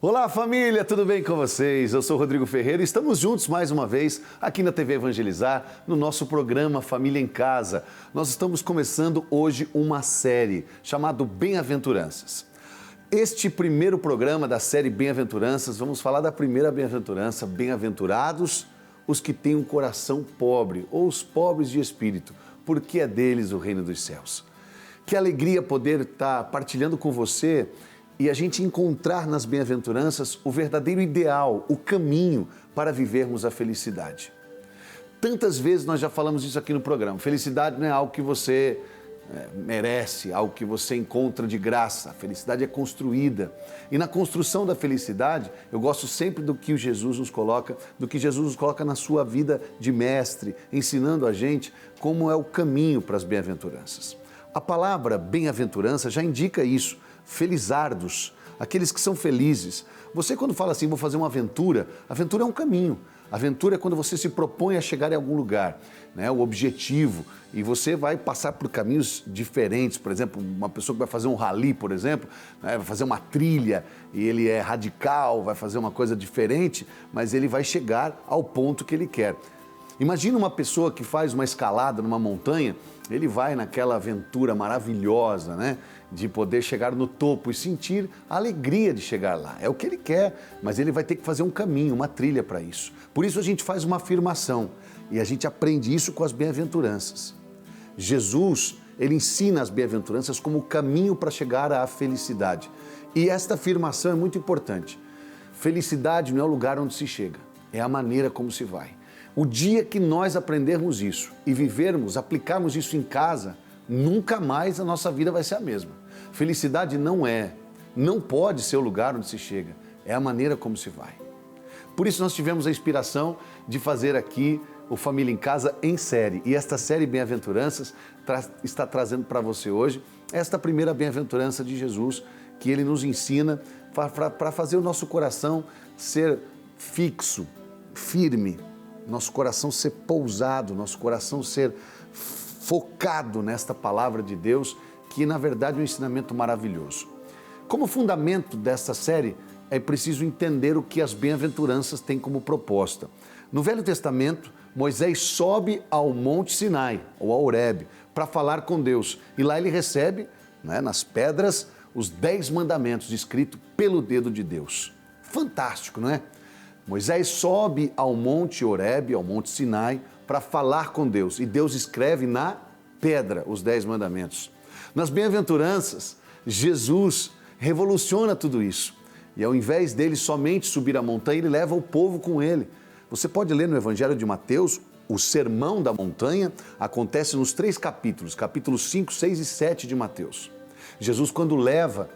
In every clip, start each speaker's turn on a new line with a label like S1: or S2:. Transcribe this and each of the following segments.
S1: Olá família, tudo bem com vocês? Eu sou Rodrigo Ferreira e estamos juntos mais uma vez aqui na TV Evangelizar, no nosso programa Família em Casa. Nós estamos começando hoje uma série chamada Bem-aventuranças. Este primeiro programa da série Bem-aventuranças, vamos falar da primeira bem-aventurança, bem-aventurados os que têm um coração pobre ou os pobres de espírito, porque é deles o reino dos céus. Que alegria poder estar partilhando com você e a gente encontrar nas bem-aventuranças o verdadeiro ideal, o caminho para vivermos a felicidade. Tantas vezes nós já falamos isso aqui no programa. Felicidade não é algo que você merece, algo que você encontra de graça. A felicidade é construída. E na construção da felicidade, eu gosto sempre do que Jesus nos coloca, na sua vida de mestre, ensinando a gente como é o caminho para as bem-aventuranças. A palavra bem-aventurança já indica isso. Felizardos, aqueles que são felizes. Você quando fala assim, vou fazer uma aventura, aventura é um caminho. Aventura é quando você se propõe a chegar em algum lugar, né? O objetivo, e você vai passar por caminhos diferentes. Por exemplo, uma pessoa que vai fazer um rally, por exemplo, né? Vai fazer uma trilha e ele é radical, vai fazer uma coisa diferente, mas ele vai chegar ao ponto que ele quer. Imagina uma pessoa que faz uma escalada numa montanha, ele vai naquela aventura maravilhosa, né? De poder chegar no topo e sentir a alegria de chegar lá. É o que ele quer, mas ele vai ter que fazer um caminho, uma trilha para isso. Por isso a gente faz uma afirmação e a gente aprende isso com as bem-aventuranças. Jesus, ele ensina as bem-aventuranças como o caminho para chegar à felicidade. E esta afirmação é muito importante. Felicidade não é o lugar onde se chega, é a maneira como se vai. O dia que nós aprendermos isso e vivermos, aplicarmos isso em casa, nunca mais a nossa vida vai ser a mesma. Felicidade não pode ser o lugar onde se chega, é a maneira como se vai. Por isso nós tivemos a inspiração de fazer aqui o Família em Casa em série. E esta série Bem-aventuranças está trazendo para você hoje esta primeira bem-aventurança de Jesus, que ele nos ensina para fazer o nosso coração ser fixo, firme, nosso coração ser pousado, nosso coração ser focado nesta palavra de Deus, que na verdade é um ensinamento maravilhoso. Como fundamento desta série, é preciso entender o que as bem-aventuranças têm como proposta. No Velho Testamento, Moisés sobe ao Monte Sinai, ou ao Horebe, para falar com Deus. E lá ele recebe, né, nas pedras, os 10 mandamentos escritos pelo dedo de Deus. Fantástico, não é? Moisés sobe ao Monte Horebe, ao Monte Sinai, para falar com Deus. E Deus escreve na pedra os 10 mandamentos. Nas bem-aventuranças, Jesus revoluciona tudo isso. E ao invés dele somente subir a montanha, ele leva o povo com ele. Você pode ler no Evangelho de Mateus, o Sermão da Montanha acontece nos 3 capítulos, capítulos 5, 6 e 7 de Mateus. Jesus, quando leva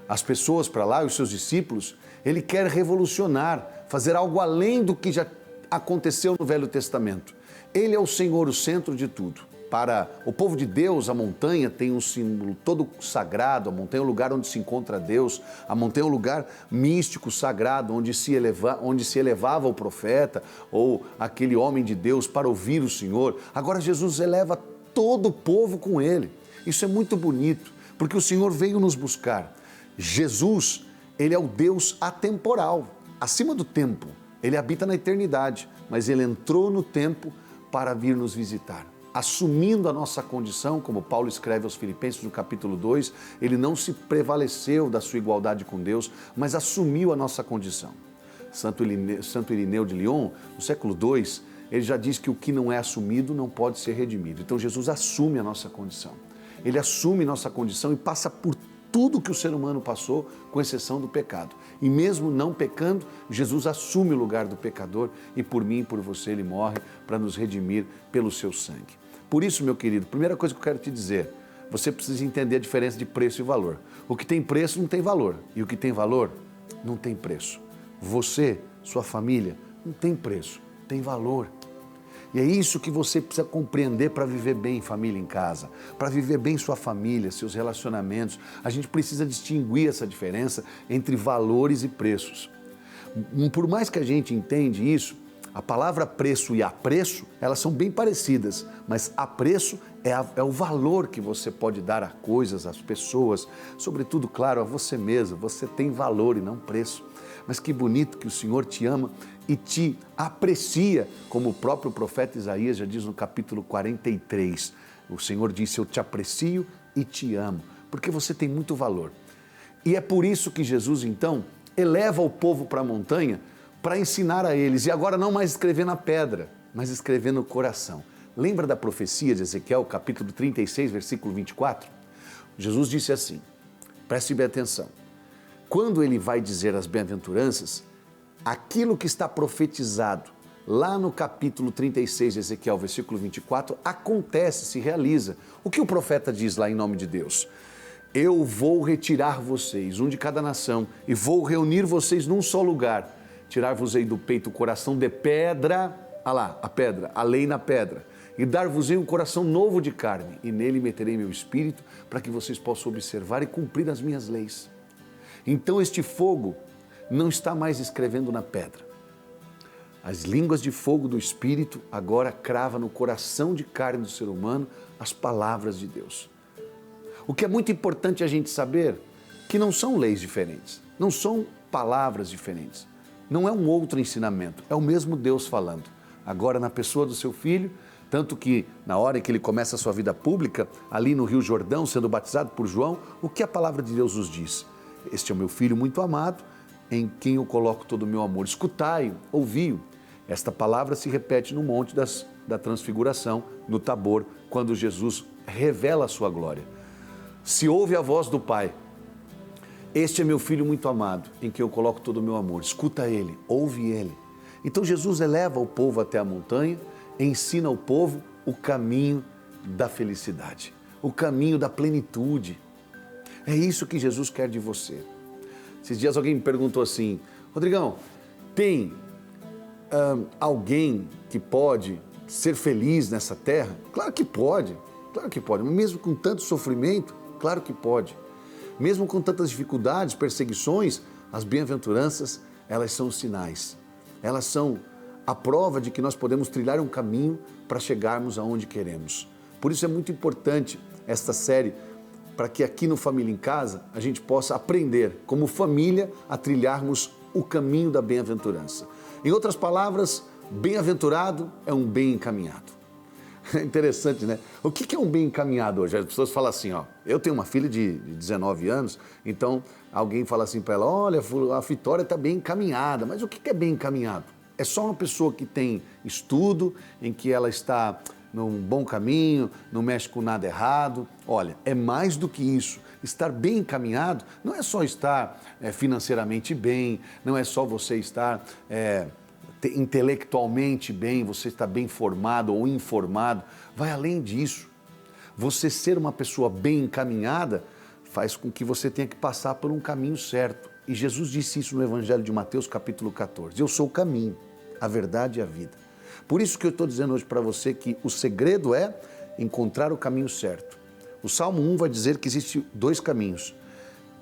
S1: as pessoas para lá, os seus discípulos, ele quer revolucionar, fazer algo além do que já aconteceu no Velho Testamento. Ele é o Senhor, o centro de tudo. Para o povo de Deus, a montanha tem um símbolo todo sagrado, a montanha é o lugar onde se encontra Deus, a montanha é um lugar místico, sagrado, onde se elevava o profeta ou aquele homem de Deus para ouvir o Senhor. Agora Jesus eleva todo o povo com ele. Isso é muito bonito, porque o Senhor veio nos buscar. Jesus, ele é o Deus atemporal, acima do tempo. Ele habita na eternidade, mas ele entrou no tempo para vir nos visitar. Assumindo a nossa condição, como Paulo escreve aos Filipenses no capítulo 2, ele não se prevaleceu da sua igualdade com Deus, mas assumiu a nossa condição. Santo Irineu de Lyon, no século II, ele já diz que o que não é assumido não pode ser redimido. Então Jesus assume a nossa condição. Ele assume nossa condição e passa por tudo que o ser humano passou, com exceção do pecado. E mesmo não pecando, Jesus assume o lugar do pecador e por mim e por você ele morre para nos redimir pelo seu sangue. Por isso, meu querido, primeira coisa que eu quero te dizer, você precisa entender a diferença de preço e valor. O que tem preço não tem valor e o que tem valor não tem preço. Você, sua família, não tem preço, tem valor. E é isso que você precisa compreender para viver bem família em casa, para viver bem sua família, seus relacionamentos. A gente precisa distinguir essa diferença entre valores e preços. Por mais que a gente entende isso, a palavra preço e apreço, elas são bem parecidas, mas apreço é o valor que você pode dar a coisas, às pessoas, sobretudo, claro, a você mesmo. Você tem valor e não preço. Mas que bonito que o Senhor te ama e te aprecia, como o próprio profeta Isaías já diz no capítulo 43. O Senhor disse: eu te aprecio e te amo, porque você tem muito valor. E é por isso que Jesus, então, eleva o povo para a montanha para ensinar a eles, e agora não mais escrever na pedra, mas escrever no coração. Lembra da profecia de Ezequiel, capítulo 36, versículo 24? Jesus disse assim, preste bem atenção, quando ele vai dizer as bem-aventuranças, aquilo que está profetizado lá no capítulo 36 de Ezequiel, versículo 24, acontece, se realiza. O que o profeta diz lá em nome de Deus? Eu vou retirar vocês, um de cada nação, e vou reunir vocês num só lugar, tirar-vos-ei do peito o coração de pedra, olha lá, a pedra, a lei na pedra, e dar-vos-ei um coração novo de carne, e nele meterei meu espírito, para que vocês possam observar e cumprir as minhas leis. Então este fogo não está mais escrevendo na pedra. As línguas de fogo do Espírito agora crava no coração de carne do ser humano as palavras de Deus. O que é muito importante a gente saber, que não são leis diferentes, não são palavras diferentes, não é um outro ensinamento, é o mesmo Deus falando. Agora na pessoa do seu filho, tanto que na hora em que ele começa a sua vida pública, ali no Rio Jordão, sendo batizado por João, o que a palavra de Deus nos diz? Este é o meu filho muito amado, em quem eu coloco todo o meu amor. Escutai-o, ouvi-o. Esta palavra se repete no Monte da Transfiguração, no Tabor, quando Jesus revela a sua glória. Se ouve a voz do Pai, este é meu filho muito amado, em quem eu coloco todo o meu amor. Escuta ele, ouve ele. Então Jesus eleva o povo até a montanha, ensina ao povo o caminho da felicidade, o caminho da plenitude. É isso que Jesus quer de você. Esses dias alguém me perguntou assim, Rodrigão, tem alguém que pode ser feliz nessa terra? Claro que pode, mesmo com tanto sofrimento, claro que pode. Mesmo com tantas dificuldades, perseguições, as bem-aventuranças, elas são sinais. Elas são a prova de que nós podemos trilhar um caminho para chegarmos aonde queremos. Por isso é muito importante esta série, para que aqui no Família em Casa a gente possa aprender, como família, a trilharmos o caminho da bem-aventurança. Em outras palavras, bem-aventurado é um bem encaminhado. É interessante, né? O que é um bem encaminhado hoje? As pessoas falam assim, ó, eu tenho uma filha de 19 anos, então alguém fala assim para ela, olha, a Vitória está bem encaminhada, mas o que é bem encaminhado? É só uma pessoa que tem estudo, em que ela está num bom caminho, não mexe com nada errado. Olha, é mais do que isso. Estar bem encaminhado não é só estar financeiramente bem, não é só você estar intelectualmente bem, você está bem formado ou informado. Vai além disso. Você ser uma pessoa bem encaminhada faz com que você tenha que passar por um caminho certo. E Jesus disse isso no Evangelho de Mateus, capítulo 14. Eu sou o caminho, a verdade e a vida. Por isso que eu estou dizendo hoje para você que o segredo é encontrar o caminho certo. O Salmo 1 vai dizer que existem dois caminhos.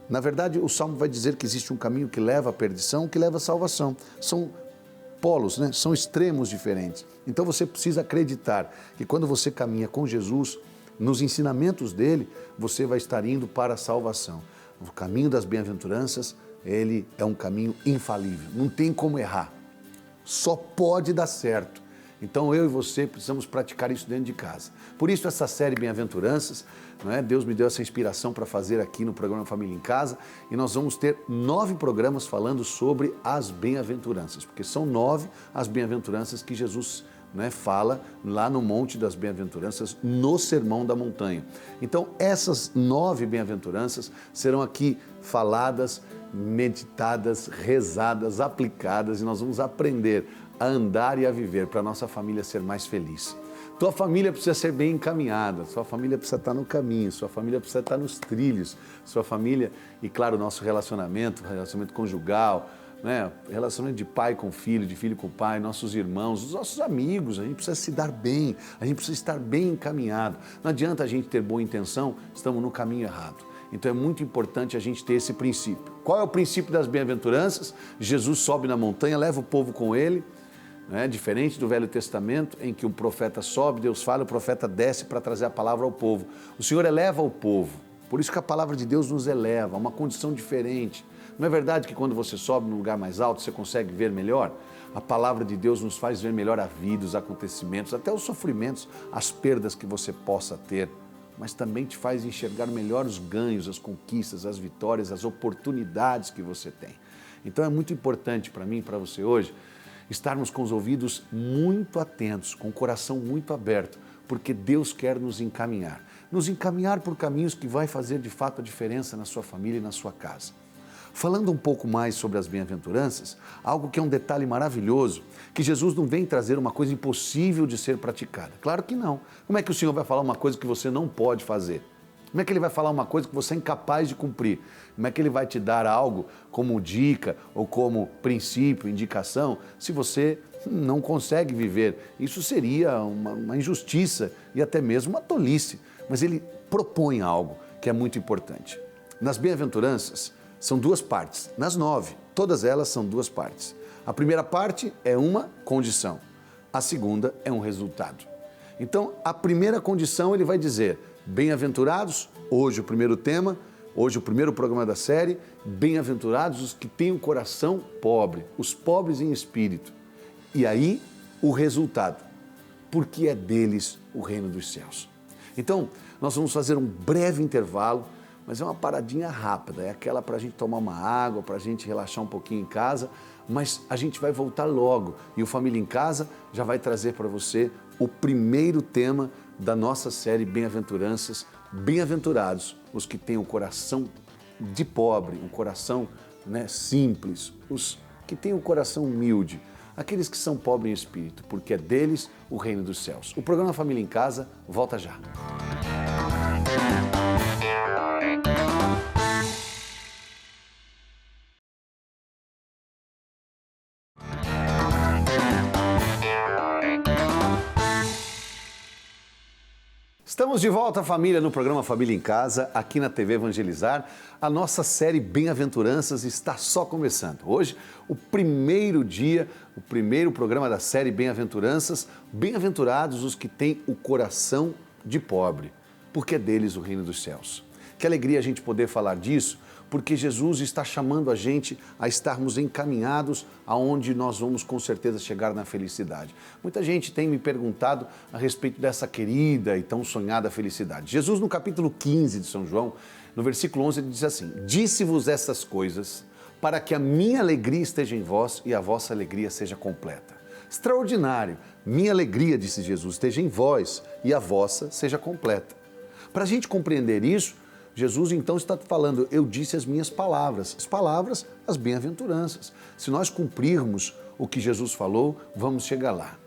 S1: Na verdade, o Salmo vai dizer que existe um caminho que leva à perdição, que leva à salvação. São polos, né? São extremos diferentes. Então você precisa acreditar que quando você caminha com Jesus, nos ensinamentos dele, você vai estar indo para a salvação. O caminho das bem-aventuranças, ele é um caminho infalível. Não tem como errar. Só pode dar certo. Então eu e você precisamos praticar isso dentro de casa. Por isso essa série Bem-aventuranças, não é? Deus me deu essa inspiração para fazer aqui no programa Família em Casa, e nós vamos ter 9 programas falando sobre as bem-aventuranças, porque são 9 as bem-aventuranças que Jesus, né, fala lá no Monte das Bem-aventuranças, no Sermão da Montanha. Então essas 9 bem-aventuranças serão aqui faladas, meditadas, rezadas, aplicadas, e nós vamos aprender a andar e a viver para a nossa família ser mais feliz. Tua família precisa ser bem encaminhada, sua família precisa estar no caminho, sua família precisa estar nos trilhos, sua família e, claro, o nosso relacionamento conjugal, né? Relacionamento de pai com filho, de filho com pai, nossos irmãos, os nossos amigos. A gente precisa se dar bem, a gente precisa estar bem encaminhado. Não adianta a gente ter boa intenção, estamos no caminho errado. Então é muito importante a gente ter esse princípio. Qual é o princípio das bem-aventuranças? Jesus sobe na montanha, leva o povo com ele, né? Diferente do Velho Testamento, em que o profeta sobe, Deus fala, o profeta desce para trazer a palavra ao povo. O Senhor eleva o povo, por isso que a palavra de Deus nos eleva, a uma condição diferente. Não é verdade que quando você sobe num lugar mais alto, você consegue ver melhor? A palavra de Deus nos faz ver melhor a vida, os acontecimentos, até os sofrimentos, as perdas que você possa ter, mas também te faz enxergar melhor os ganhos, as conquistas, as vitórias, as oportunidades que você tem. Então é muito importante para mim e para você hoje estarmos com os ouvidos muito atentos, com o coração muito aberto, porque Deus quer nos encaminhar por caminhos que vai fazer de fato a diferença na sua família e na sua casa. Falando um pouco mais sobre as bem-aventuranças, algo que é um detalhe maravilhoso, que Jesus não vem trazer uma coisa impossível de ser praticada. Claro que não. Como é que o Senhor vai falar uma coisa que você não pode fazer? Como é que Ele vai falar uma coisa que você é incapaz de cumprir? Como é que Ele vai te dar algo como dica ou como princípio, indicação, se você não consegue viver? Isso seria uma injustiça e até mesmo uma tolice. Mas Ele propõe algo que é muito importante. Nas bem-aventuranças, são duas partes. Nas 9, todas elas são duas partes. A primeira parte é uma condição, a segunda é um resultado. Então, a primeira condição ele vai dizer, bem-aventurados, hoje o primeiro tema, hoje o primeiro programa da série, bem-aventurados os que têm o coração pobre, os pobres em espírito. E aí, o resultado, porque é deles o reino dos céus. Então, nós vamos fazer um breve intervalo, mas é uma paradinha rápida, é aquela para a gente tomar uma água, para a gente relaxar um pouquinho em casa, mas a gente vai voltar logo e o Família em Casa já vai trazer para você o primeiro tema da nossa série Bem-aventuranças, bem-aventurados os que têm o coração de pobre, um coração simples, os que têm o coração humilde, aqueles que são pobres em espírito, porque é deles o reino dos céus. O programa Família em Casa volta já. Estamos de volta, família, no programa Família em Casa, aqui na TV Evangelizar. A nossa série Bem-aventuranças está só começando. Hoje, o primeiro dia, o primeiro programa da série Bem-aventuranças. Bem-aventurados os que têm o coração de pobre, porque é deles o reino dos céus. Que alegria a gente poder falar disso, porque Jesus está chamando a gente a estarmos encaminhados aonde nós vamos com certeza chegar na felicidade. Muita gente tem me perguntado a respeito dessa querida e tão sonhada felicidade. Jesus, no capítulo 15 de São João, no versículo 11, ele diz assim, disse-vos essas coisas para que a minha alegria esteja em vós e a vossa alegria seja completa. Extraordinário! Minha alegria, disse Jesus, esteja em vós e a vossa seja completa. Para a gente compreender isso, Jesus então está falando, eu disse as minhas palavras, as palavras, as bem-aventuranças. Se nós cumprirmos o que Jesus falou, vamos chegar lá.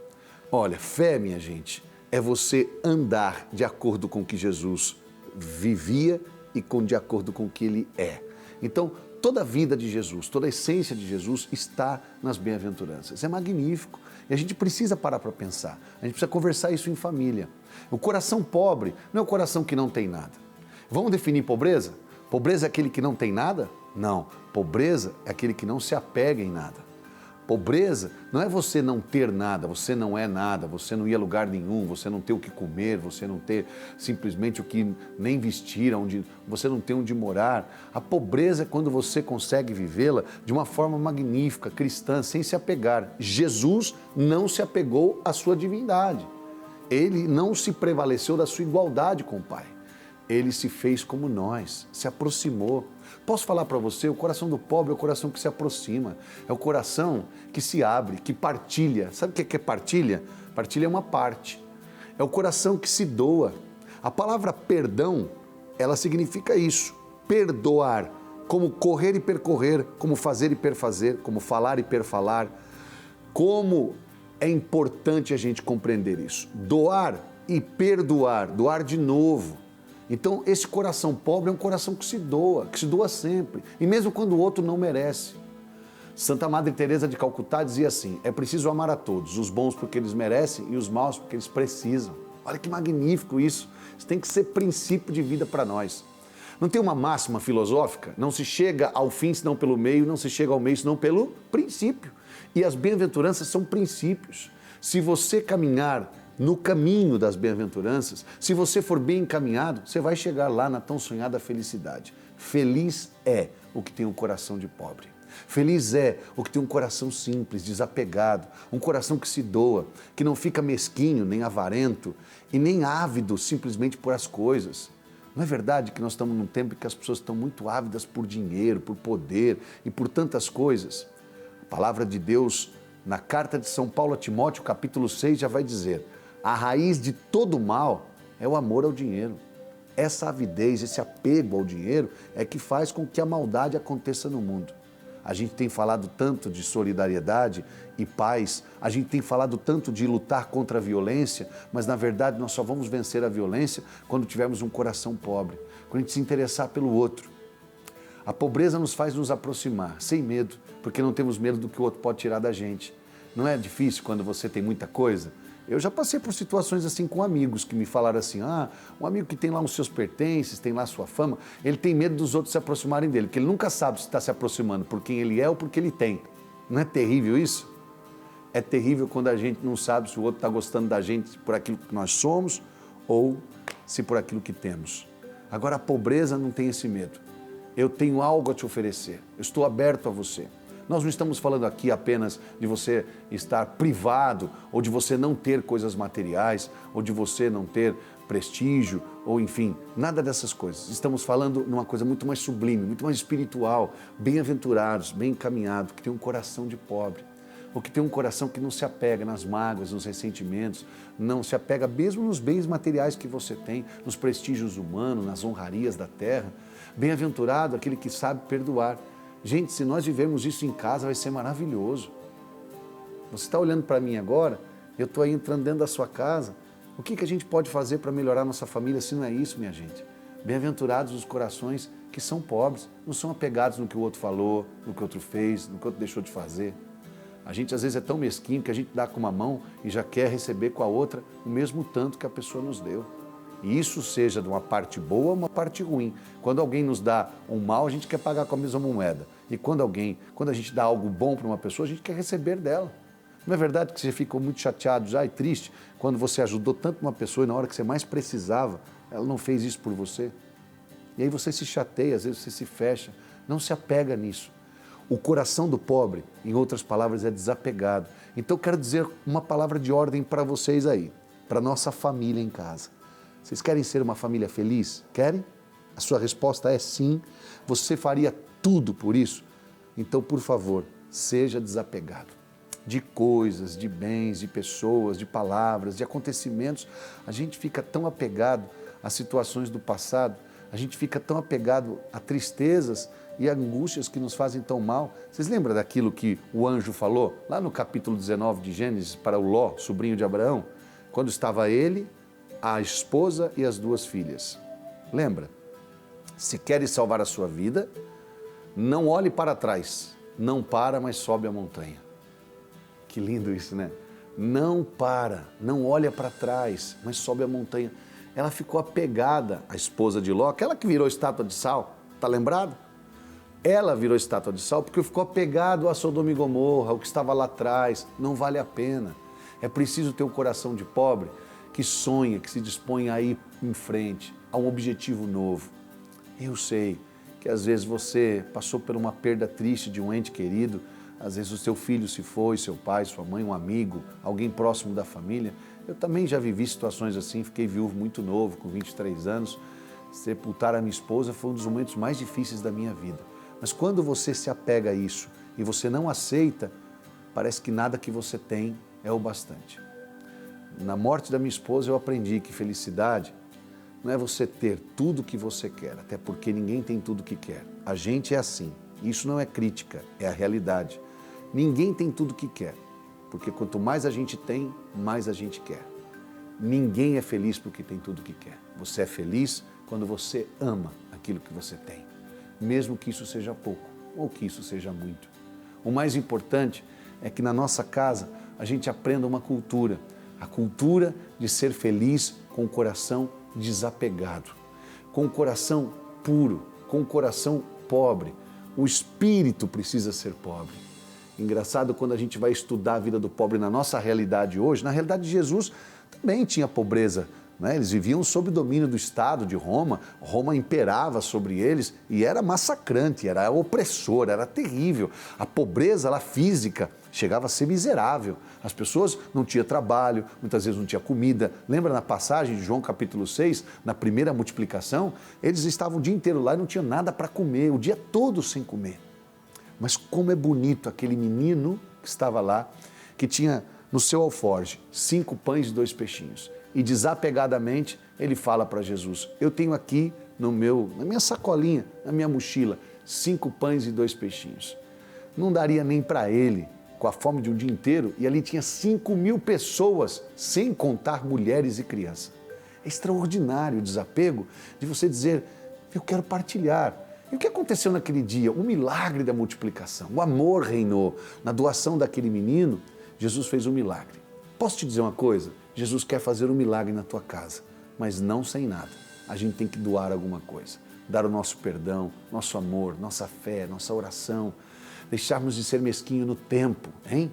S1: Olha, fé, minha gente, é você andar de acordo com o que Jesus vivia e de acordo com o que Ele é. Então, toda a vida de Jesus, toda a essência de Jesus está nas bem-aventuranças. É magnífico e a gente precisa parar para pensar, a gente precisa conversar isso em família. O coração pobre não é o coração que não tem nada. Vamos definir pobreza? Pobreza é aquele que não tem nada? Não. Pobreza é aquele que não se apega em nada. Pobreza não é você não ter nada, você não é nada, você não ir a lugar nenhum, você não ter o que comer, você não ter simplesmente o que nem vestir, você não ter onde morar. A pobreza é quando você consegue vivê-la de uma forma magnífica, cristã, sem se apegar. Jesus não se apegou à sua divindade. Ele não se prevaleceu da sua igualdade com o Pai. Ele se fez como nós, se aproximou. Posso falar para você, o coração do pobre é o coração que se aproxima, é o coração que se abre, que partilha. Sabe o que é partilha? Partilha é uma parte. É o coração que se doa. A palavra perdão, ela significa isso, perdoar, como correr e percorrer, como fazer e perfazer, como falar e perfalar. Como é importante a gente compreender isso. Doar e perdoar, doar de novo. Então, esse coração pobre é um coração que se doa sempre, e mesmo quando o outro não merece. Santa Madre Teresa de Calcutá dizia assim: é preciso amar a todos, os bons porque eles merecem e os maus porque eles precisam. Olha que magnífico isso. Isso tem que ser princípio de vida para nós. Não tem uma máxima filosófica? Não se chega ao fim senão pelo meio, não se chega ao meio senão pelo princípio. E as bem-aventuranças são princípios. Se você caminhar no caminho das bem-aventuranças, se você for bem encaminhado, você vai chegar lá na tão sonhada felicidade. Feliz é o que tem um coração de pobre. Feliz é o que tem um coração simples, desapegado, um coração que se doa, que não fica mesquinho, nem avarento e nem ávido simplesmente por as coisas. Não é verdade que nós estamos num tempo em que as pessoas estão muito ávidas por dinheiro, por poder e por tantas coisas? A palavra de Deus, na carta de São Paulo a Timóteo, capítulo 6, já vai dizer: a raiz de todo mal é o amor ao dinheiro. Essa avidez, esse apego ao dinheiro é que faz com que a maldade aconteça no mundo. A gente tem falado tanto de solidariedade e paz, a gente tem falado tanto de lutar contra a violência, mas na verdade nós só vamos vencer a violência quando tivermos um coração pobre, quando a gente se interessar pelo outro. A pobreza nos faz nos aproximar, sem medo, porque não temos medo do que o outro pode tirar da gente. Não é difícil quando você tem muita coisa? Eu já passei por situações assim com amigos que me falaram assim: um amigo que tem lá os seus pertences, tem lá a sua fama, ele tem medo dos outros se aproximarem dele, porque ele nunca sabe se está se aproximando por quem ele é ou por que ele tem. Não é terrível isso? É terrível quando a gente não sabe se o outro está gostando da gente por aquilo que nós somos ou se por aquilo que temos. Agora a pobreza não tem esse medo. Eu tenho algo a te oferecer, eu estou aberto a você. Nós não estamos falando aqui apenas de você estar privado, ou de você não ter coisas materiais, ou de você não ter prestígio, ou enfim, nada dessas coisas. Estamos falando numa coisa muito mais sublime, muito mais espiritual, bem-aventurados, bem encaminhados, que tem um coração de pobre, ou que tem um coração que não se apega nas mágoas, nos ressentimentos, não se apega mesmo nos bens materiais que você tem, nos prestígios humanos, nas honrarias da terra. Bem-aventurado aquele que sabe perdoar. Gente, se nós vivermos isso em casa, vai ser maravilhoso. Você está olhando para mim agora, eu estou aí entrando dentro da sua casa. O que a gente pode fazer para melhorar a nossa família se não é isso, minha gente? Bem-aventurados os corações que são pobres, não são apegados no que o outro falou, no que o outro fez, no que o outro deixou de fazer. A gente às vezes é tão mesquinho que a gente dá com uma mão e já quer receber com a outra o mesmo tanto que a pessoa nos deu. E isso seja de uma parte boa ou uma parte ruim. Quando alguém nos dá um mal, a gente quer pagar com a mesma moeda. E quando a gente dá algo bom para uma pessoa, a gente quer receber dela. Não é verdade que você ficou muito chateado já e triste quando você ajudou tanto uma pessoa e na hora que você mais precisava, ela não fez isso por você? E aí você se chateia, às vezes você se fecha. Não se apega nisso. O coração do pobre, em outras palavras, é desapegado. Então eu quero dizer uma palavra de ordem para vocês aí, para a nossa família em casa. Vocês querem ser uma família feliz? Querem? A sua resposta é sim. Você faria tudo por isso? Então, por favor, seja desapegado de coisas, de bens, de pessoas, de palavras, de acontecimentos. A gente fica tão apegado às situações do passado, a gente fica tão apegado a tristezas e angústias que nos fazem tão mal. Vocês lembram daquilo que o anjo falou lá no capítulo 19 de Gênesis para o Ló, sobrinho de Abraão? Quando estava ele, a esposa e as duas filhas. Lembra? Se queres salvar a sua vida, não olhe para trás. Não para, mas sobe a montanha. Que lindo isso, né? Não para, não olha para trás, mas sobe a montanha. Ela ficou apegada, a esposa de Ló, aquela que virou estátua de sal, tá lembrado? Ela virou estátua de sal porque ficou apegado a Sodoma e Gomorra, o que estava lá atrás. Não vale a pena. É preciso ter um coração de pobre que sonha, que se dispõe a ir em frente, a um objetivo novo. Eu sei que às vezes você passou por uma perda triste de um ente querido, às vezes o seu filho se foi, seu pai, sua mãe, um amigo, alguém próximo da família. Eu também já vivi situações assim, fiquei viúvo muito novo, com 23 anos. Sepultar a minha esposa foi um dos momentos mais difíceis da minha vida. Mas quando você se apega a isso e você não aceita, parece que nada que você tem é o bastante. Na morte da minha esposa eu aprendi que felicidade não é você ter tudo o que você quer, até porque ninguém tem tudo o que quer. A gente é assim. Isso não é crítica, é a realidade. Ninguém tem tudo o que quer, porque quanto mais a gente tem, mais a gente quer. Ninguém é feliz porque tem tudo o que quer. Você é feliz quando você ama aquilo que você tem, mesmo que isso seja pouco ou que isso seja muito. O mais importante é que na nossa casa a gente aprenda uma cultura, a cultura de ser feliz com o coração desapegado, com o coração puro, com o coração pobre. O espírito precisa ser pobre. Engraçado, quando a gente vai estudar a vida do pobre na nossa realidade hoje, na realidade de Jesus também tinha pobreza, né? Eles viviam sob o domínio do Estado de Roma, Roma imperava sobre eles e era massacrante, era opressor, era terrível. A pobreza lá, física chegava a ser miserável. As pessoas não tinham trabalho, muitas vezes não tinha comida. Lembra na passagem de João capítulo 6, na primeira multiplicação? Eles estavam o dia inteiro lá e não tinham nada para comer, o dia todo sem comer. Mas como é bonito aquele menino que estava lá, que tinha no seu alforje 5 pães e 2 peixinhos. E desapegadamente ele fala para Jesus, eu tenho aqui na minha sacolinha, na minha mochila, 5 pães e 2 peixinhos. Não daria nem para ele, com a fome de um dia inteiro, e ali tinha 5.000 pessoas, sem contar mulheres e crianças. É extraordinário o desapego de você dizer, eu quero partilhar. E o que aconteceu naquele dia? O milagre da multiplicação, o amor reinou. Na doação daquele menino, Jesus fez um milagre. Posso te dizer uma coisa? Jesus quer fazer um milagre na tua casa, mas não sem nada. A gente tem que doar alguma coisa. Dar o nosso perdão, nosso amor, nossa fé, nossa oração. Deixarmos de ser mesquinho no tempo, hein?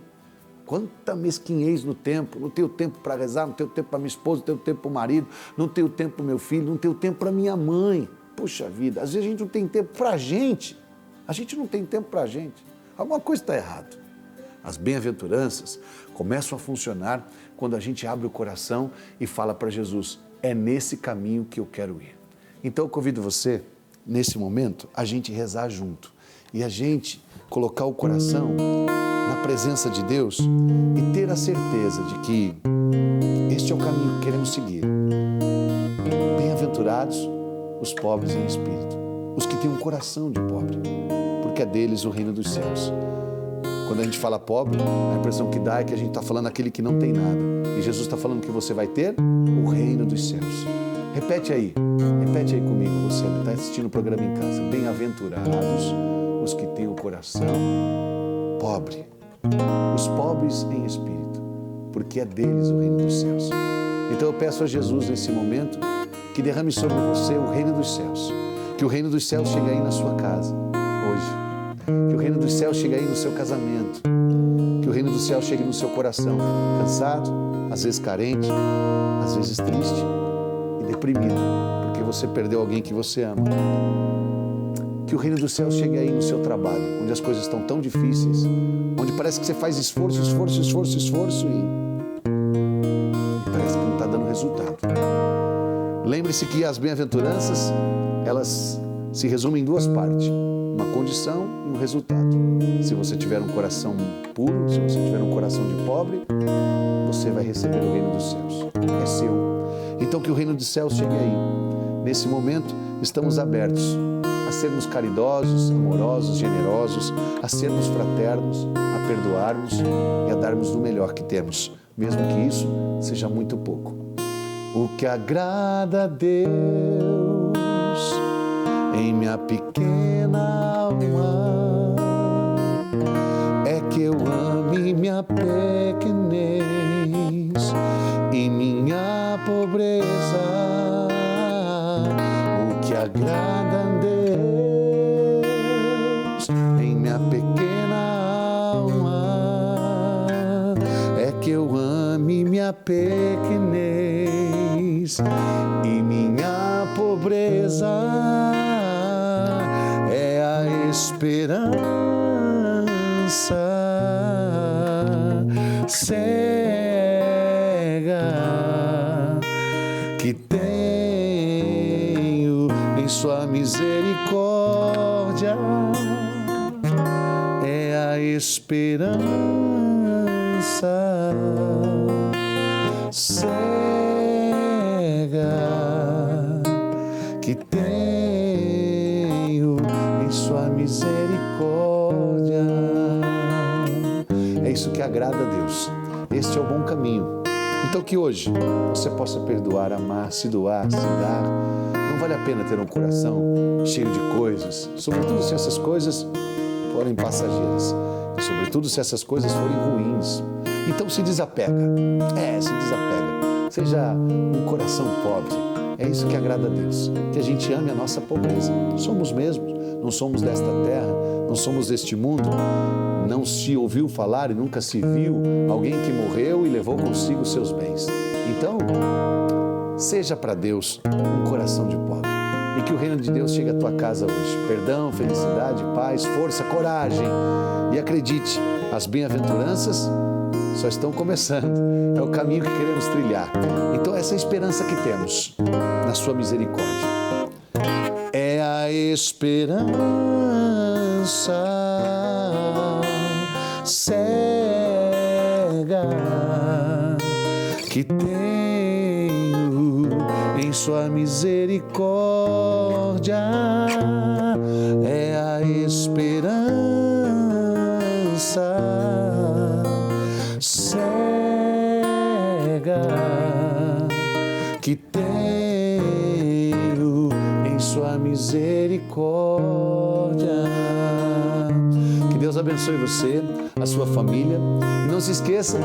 S1: Quanta mesquinhez no tempo. Não tenho tempo para rezar, não tenho tempo para minha esposa, não tenho tempo para o marido, não tenho tempo para o meu filho, não tenho tempo para minha mãe. Puxa vida, às vezes a gente não tem tempo para a gente. A gente não tem tempo para a gente. Alguma coisa está errada. As bem-aventuranças começam a funcionar quando a gente abre o coração e fala para Jesus, é nesse caminho que eu quero ir. Então eu convido você, nesse momento, a gente rezar junto e a gente colocar o coração na presença de Deus e ter a certeza de que este é o caminho que queremos seguir. Bem-aventurados os pobres em espírito, os que têm um coração de pobre, porque é deles o reino dos céus. Quando a gente fala pobre, a impressão que dá é que a gente está falando aquele que não tem nada. E Jesus está falando que você vai ter o reino dos céus. Repete aí comigo, você que está assistindo o programa em casa. Bem-aventurados os que têm o coração pobre, os pobres em espírito, porque é deles o reino dos céus. Então eu peço a Jesus nesse momento que derrame sobre você o reino dos céus, que o reino dos céus chegue aí na sua casa, hoje. Que o reino dos céus chegue aí no seu casamento. Que o reino dos céus chegue no seu coração. Cansado, às vezes carente, às vezes triste e deprimido, porque você perdeu alguém que você ama. Que o reino dos céus chegue aí no seu trabalho, onde as coisas estão tão difíceis, onde parece que você faz esforço e parece que não está dando resultado. Lembre-se que as bem-aventuranças, elas se resumem em 2 partes. Uma condição e um resultado. Se você tiver um coração puro, se você tiver um coração de pobre, você vai receber o reino dos céus. É seu. Então que o reino dos céus chegue aí. Nesse momento, estamos abertos a sermos caridosos, amorosos, generosos, a sermos fraternos, a perdoarmos e a darmos do melhor que temos, mesmo que isso seja muito pouco. O que agrada a Deus em minha pequena alma é que eu ame minha pequenez e minha pobreza. O que agrada a Deus em minha pequena alma é que eu ame minha pequenez e minha pobreza. Esperança cega que tenho em sua misericórdia é a esperança cega que tenho em sua misericórdia. É isso que agrada a Deus. Este é o bom caminho. Então que hoje você possa perdoar, amar, se doar, se dar. Não vale a pena ter um coração cheio de coisas, sobretudo se essas coisas forem passageiras. e sobretudo se essas coisas forem ruins. Então se desapega, se desapega. Seja um coração pobre, é isso que agrada a Deus, que a gente ame a nossa pobreza. Somos mesmos, não somos desta terra, não somos deste mundo. Não se ouviu falar e nunca se viu alguém que morreu e levou consigo seus bens. Então, seja para Deus um coração de pobre e que o reino de Deus chegue à tua casa hoje. Perdão, felicidade, paz, força, coragem. E acredite, as bem-aventuranças só estão começando. É o caminho que queremos trilhar. Então, essa é a esperança que temos na sua misericórdia. É a esperança cega que tenho em sua misericórdia, é a esperança cega que tenho em sua misericórdia. Que Deus abençoe você, a sua família. E não se esqueça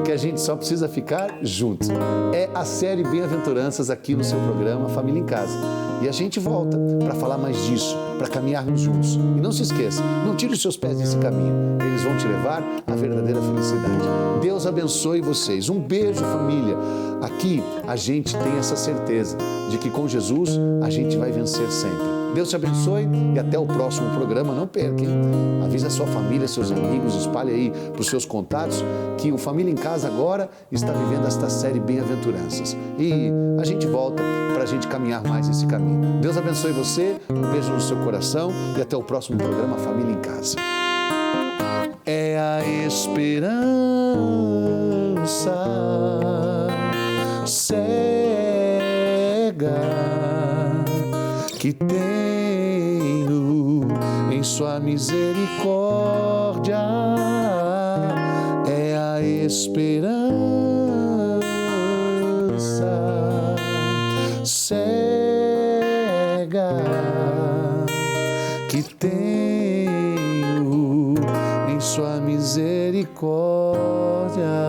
S1: que a gente só precisa ficar junto. É a série Bem-aventuranças aqui no seu programa Família em Casa. E a gente volta para falar mais disso, para caminharmos juntos. E não se esqueça, não tire os seus pés desse caminho. Eles vão te levar à verdadeira felicidade. Deus abençoe vocês. Um beijo, família. Aqui a gente tem essa certeza de que com Jesus a gente vai vencer sempre. Deus te abençoe e até o próximo programa. Não perca, hein? Avisa a sua família, seus amigos, espalhe aí para os seus contatos que o Família em Casa agora está vivendo esta série Bem-aventuranças. E a gente volta para a gente caminhar mais esse caminho. Deus abençoe você, um beijo no seu coração e até o próximo programa Família em Casa. É a esperança cega que tenho em sua misericórdia, é a esperança cega que tenho em sua misericórdia.